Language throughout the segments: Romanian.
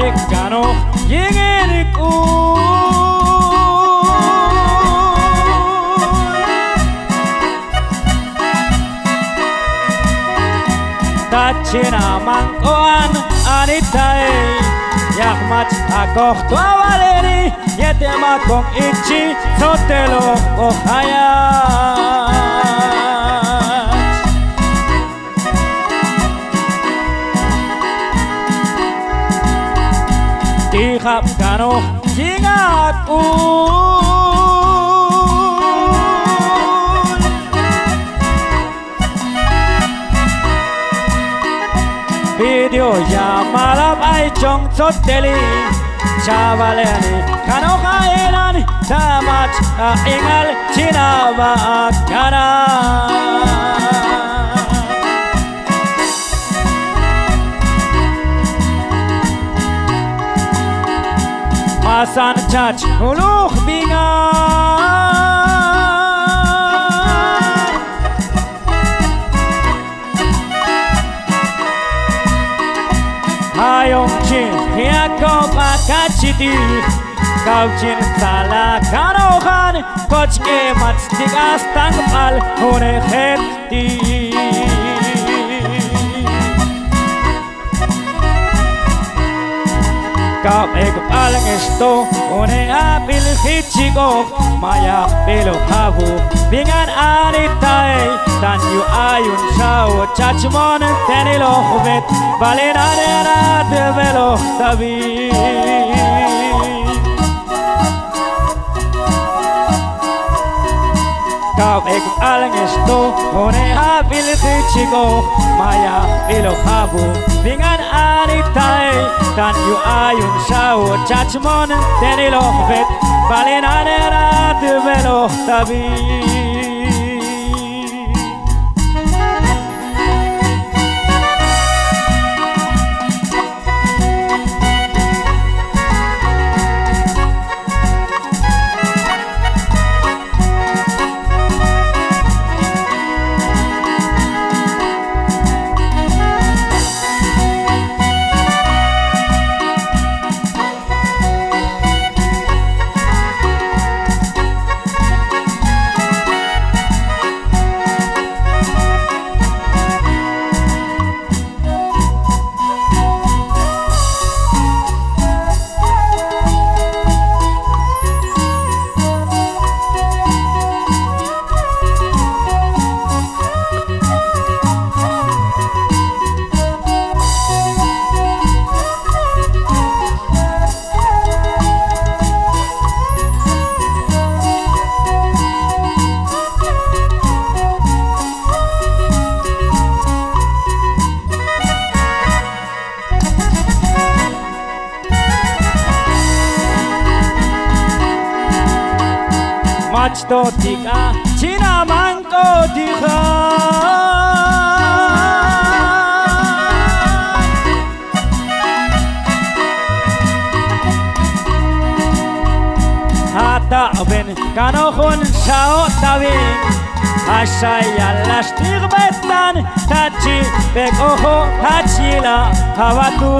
Ekano Yingeniku Tachina Mankoan Anitae Yahmat Akohto Valeri Yetema Kong Ichi Sotelo Ohayat Tihap Kano Jingaku Video Yamalab Ai Chong Soteli Chavaleni Kano Kainani Tamat Ingal Chinava Kana Masan Chach Uluh Bingan Hayong Chin Hiako Pakachiti Kauchin Sala Kanohan Kochke Matstik Astang Al Huneheti Kau ek paling esto Une apil hichigo Maya pelo havu Bingan anitae Tan yu ayun shao Chachmon tenilo vet Valenane anate velo tabi Kau ek paling esto Une apil hichigo Maya pelo havu Bingan anitae Tan yu ayun shao Chachmon tenilo vet Valenane anate velo tabi Machto tika China manko tika Hata ben kanohon shao tabin Ashaya lashtir betan Tachi bekoho hachila havatu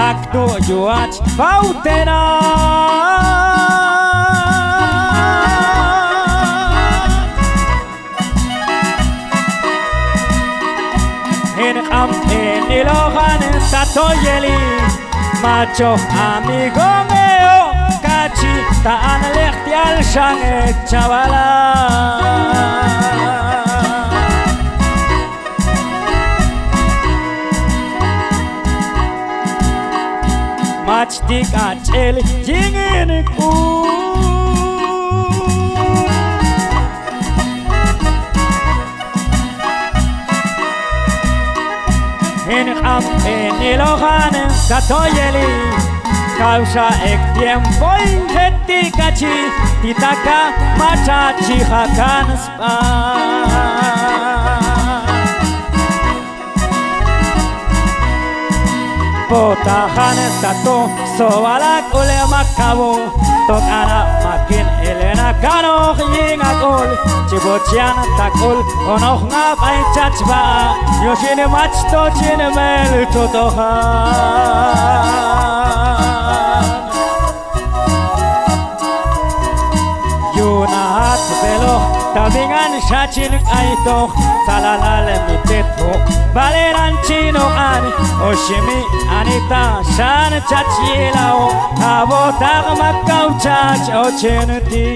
Akto yuach pautena En ilohan tatoyeli Macho amigo meo Kachi taan lechti al shange chavala Machtik achel jingeniku En ilohan tatoyeli Causa ek tiempo ingeti kachi Titaka machachi hakan spa Potahan estato soalak ule makabo Tokana makin Elena kanoch ying akol Chibochian takol Onoch ngap ay chachba Yoshine machto chine mel totohan Yunat velo Tabingan shachin kaitoch Salalale mitetho Valeran chino an Oshimi anita shan chachilao Abotag makau chach ochenti